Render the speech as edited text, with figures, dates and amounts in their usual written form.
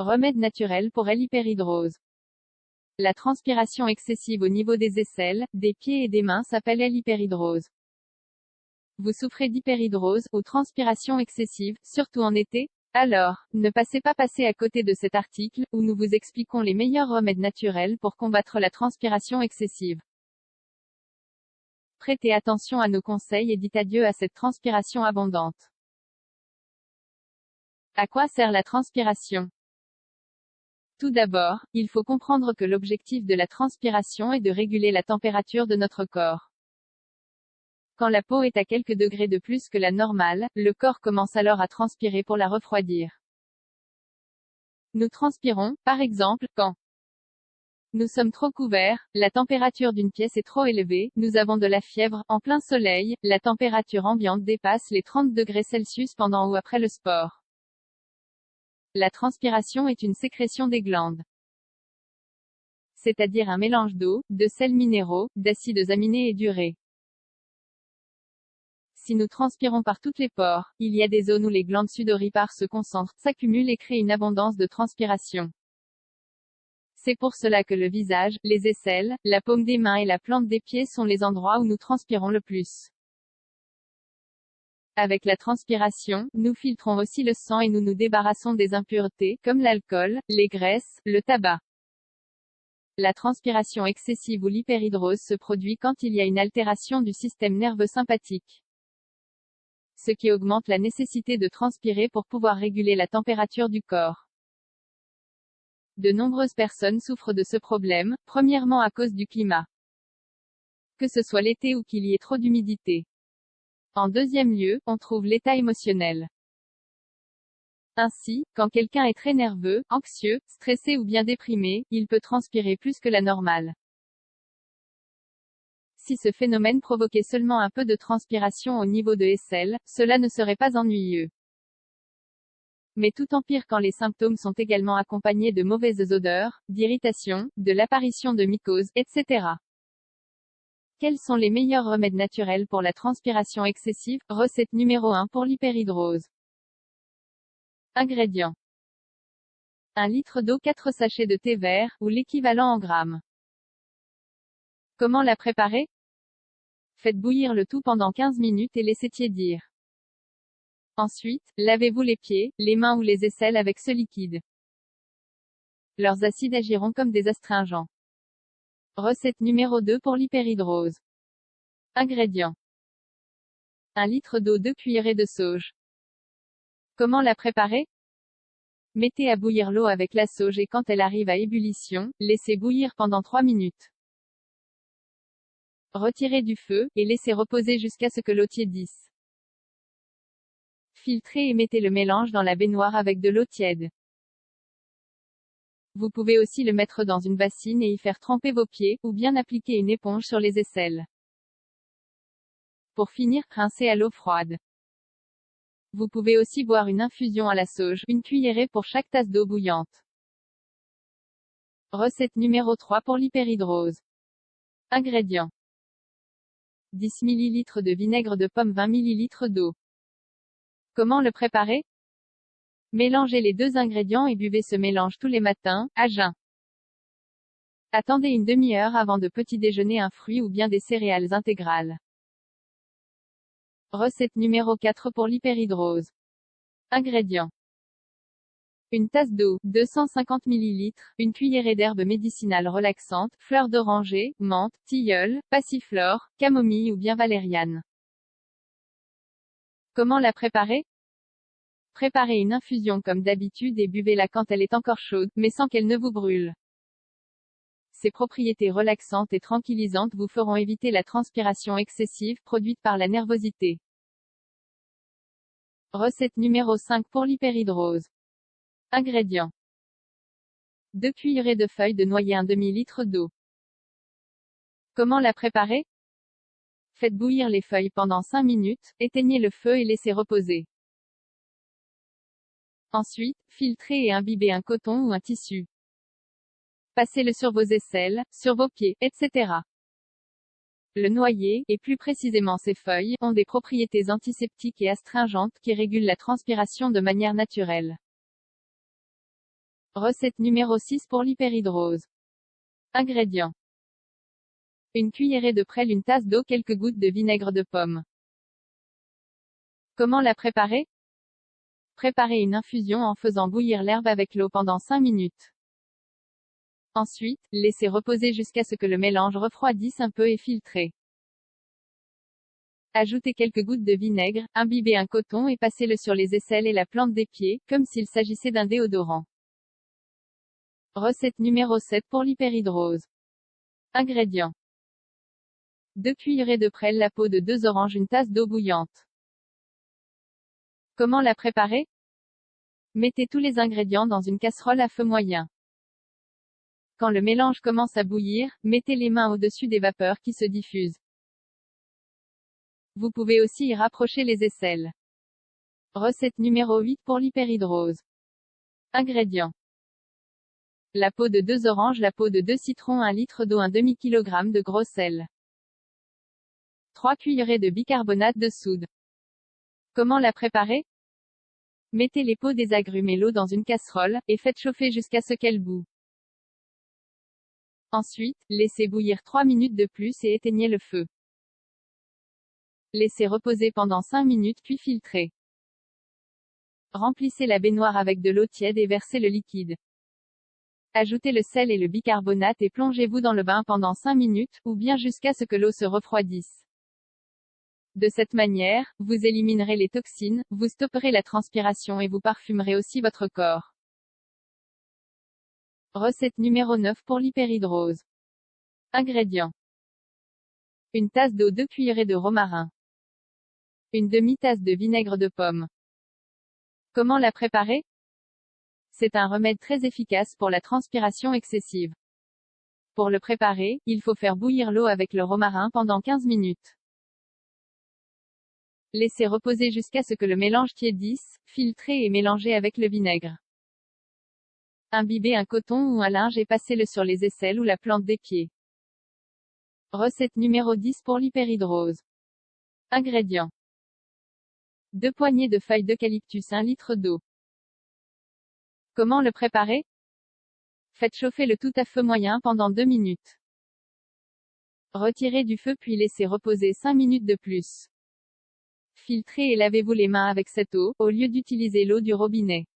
Remède naturel pour l'hyperhidrose. La transpiration excessive au niveau des aisselles, des pieds et des mains s'appelle l'hyperhidrose. Vous souffrez d'hyperhidrose, ou transpiration excessive, surtout en été? Alors, ne passez pas à côté de cet article, où nous vous expliquons les meilleurs remèdes naturels pour combattre la transpiration excessive. Prêtez attention à nos conseils et dites adieu à cette transpiration abondante. À quoi sert la transpiration? Tout d'abord, il faut comprendre que l'objectif de la transpiration est de réguler la température de notre corps. Quand la peau est à quelques degrés de plus que la normale, le corps commence alors à transpirer pour la refroidir. Nous transpirons, par exemple, quand nous sommes trop couverts, la température d'une pièce est trop élevée, nous avons de la fièvre, en plein soleil, la température ambiante dépasse les 30 degrés Celsius pendant ou après le sport. La transpiration est une sécrétion des glandes. C'est-à-dire un mélange d'eau, de sels minéraux, d'acides aminés et d'urée. Si nous transpirons par toutes les pores, il y a des zones où les glandes sudoripares se concentrent, s'accumulent et créent une abondance de transpiration. C'est pour cela que le visage, les aisselles, la paume des mains et la plante des pieds sont les endroits où nous transpirons le plus. Avec la transpiration, nous filtrons aussi le sang et nous nous débarrassons des impuretés, comme l'alcool, les graisses, le tabac. La transpiration excessive ou l'hyperhidrose se produit quand il y a une altération du système nerveux sympathique, ce qui augmente la nécessité de transpirer pour pouvoir réguler la température du corps. De nombreuses personnes souffrent de ce problème, premièrement à cause du climat. Que ce soit l'été ou qu'il y ait trop d'humidité. En deuxième lieu, on trouve l'état émotionnel. Ainsi, quand quelqu'un est très nerveux, anxieux, stressé ou bien déprimé, il peut transpirer plus que la normale. Si ce phénomène provoquait seulement un peu de transpiration au niveau de aisselle, cela ne serait pas ennuyeux. Mais tout empire quand les symptômes sont également accompagnés de mauvaises odeurs, d'irritation, de l'apparition de mycoses, etc. Quels sont les meilleurs remèdes naturels pour la transpiration excessive? Recette numéro 1 pour l'hyperhidrose. Ingrédients. 1 litre d'eau, 4 sachets de thé vert, ou l'équivalent en grammes. Comment la préparer? Faites bouillir le tout pendant 15 minutes et laissez tiédir. Ensuite, lavez-vous les pieds, les mains ou les aisselles avec ce liquide. Leurs acides agiront comme des astringents. Recette numéro 2 pour l'hyperhidrose. Ingrédients. 1 litre d'eau, 2 cuillerées de sauge. Comment la préparer? Mettez à bouillir l'eau avec la sauge et quand elle arrive à ébullition, laissez bouillir pendant 3 minutes. Retirez du feu, et laissez reposer jusqu'à ce que l'eau tiédisse. Filtrez et mettez le mélange dans la baignoire avec de l'eau tiède. Vous pouvez aussi le mettre dans une bassine et y faire tremper vos pieds, ou bien appliquer une éponge sur les aisselles. Pour finir, rincez à l'eau froide. Vous pouvez aussi boire une infusion à la sauge, une cuillerée pour chaque tasse d'eau bouillante. Recette numéro 3 pour l'hyperhidrose. Ingrédients. 10 ml de vinaigre de pomme, 20 ml d'eau. Comment le préparer? Mélangez les deux ingrédients et buvez ce mélange tous les matins, à jeun. Attendez une demi-heure avant de petit déjeuner un fruit ou bien des céréales intégrales. Recette numéro 4 pour l'hyperhidrose. Ingrédients. Une tasse d'eau, 250 ml, une cuillerée d'herbes médicinales relaxantes, fleurs d'oranger, menthe, tilleul, passiflore, camomille ou bien valériane. Comment la préparer? Préparez une infusion comme d'habitude et buvez-la quand elle est encore chaude, mais sans qu'elle ne vous brûle. Ses propriétés relaxantes et tranquillisantes vous feront éviter la transpiration excessive produite par la nervosité. Recette numéro 5 pour l'hyperhidrose. Ingrédients. 2 cuillerées de feuilles de noyer, 1 demi-litre d'eau. Comment la préparer? Faites bouillir les feuilles pendant 5 minutes, éteignez le feu et laissez reposer. Ensuite, filtrez et imbibez un coton ou un tissu. Passez-le sur vos aisselles, sur vos pieds, etc. Le noyer, et plus précisément ses feuilles, ont des propriétés antiseptiques et astringentes qui régulent la transpiration de manière naturelle. Recette numéro 6 pour l'hyperhidrose. Ingrédients. Une cuillerée de prêle, une tasse d'eau, quelques gouttes de vinaigre de pomme. Comment la préparer? Préparez une infusion en faisant bouillir l'herbe avec l'eau pendant 5 minutes. Ensuite, laissez reposer jusqu'à ce que le mélange refroidisse un peu et filtrez. Ajoutez quelques gouttes de vinaigre, imbibez un coton et passez-le sur les aisselles et la plante des pieds, comme s'il s'agissait d'un déodorant. Recette numéro 7 pour l'hyperhidrose. Ingrédients. 2 cuillerées de prêle, la peau de 2 oranges, une tasse d'eau bouillante. Comment la préparer? Mettez tous les ingrédients dans une casserole à feu moyen. Quand le mélange commence à bouillir, mettez les mains au-dessus des vapeurs qui se diffusent. Vous pouvez aussi y rapprocher les aisselles. Recette numéro 8 pour l'hyperhidrose. Ingrédients. La peau de 2 oranges, la peau de 2 citrons, 1 litre d'eau, un demi-kilogramme de gros sel. 3 cuillerées de bicarbonate de soude. Comment la préparer? Mettez les peaux des agrumes et l'eau dans une casserole, et faites chauffer jusqu'à ce qu'elle bout. Ensuite, laissez bouillir 3 minutes de plus et éteignez le feu. Laissez reposer pendant 5 minutes puis filtrez. Remplissez la baignoire avec de l'eau tiède et versez le liquide. Ajoutez le sel et le bicarbonate et plongez-vous dans le bain pendant 5 minutes, ou bien jusqu'à ce que l'eau se refroidisse. De cette manière, vous éliminerez les toxines, vous stopperez la transpiration et vous parfumerez aussi votre corps. Recette numéro 9 pour l'hyperhidrose. Ingrédients. Une tasse d'eau, 2 cuillerées de romarin. Une demi-tasse de vinaigre de pomme. Comment la préparer? C'est un remède très efficace pour la transpiration excessive. Pour le préparer, il faut faire bouillir l'eau avec le romarin pendant 15 minutes. Laissez reposer jusqu'à ce que le mélange tiédisse, filtrez et mélangez avec le vinaigre. Imbibez un coton ou un linge et passez-le sur les aisselles ou la plante des pieds. Recette numéro 10 pour l'hyperhidrose. Ingrédients. 2 poignées de feuilles d'eucalyptus, 1 litre d'eau. Comment le préparer? Faites chauffer le tout à feu moyen pendant 2 minutes. Retirez du feu puis laissez reposer 5 minutes de plus. Filtrez et lavez-vous les mains avec cette eau, au lieu d'utiliser l'eau du robinet.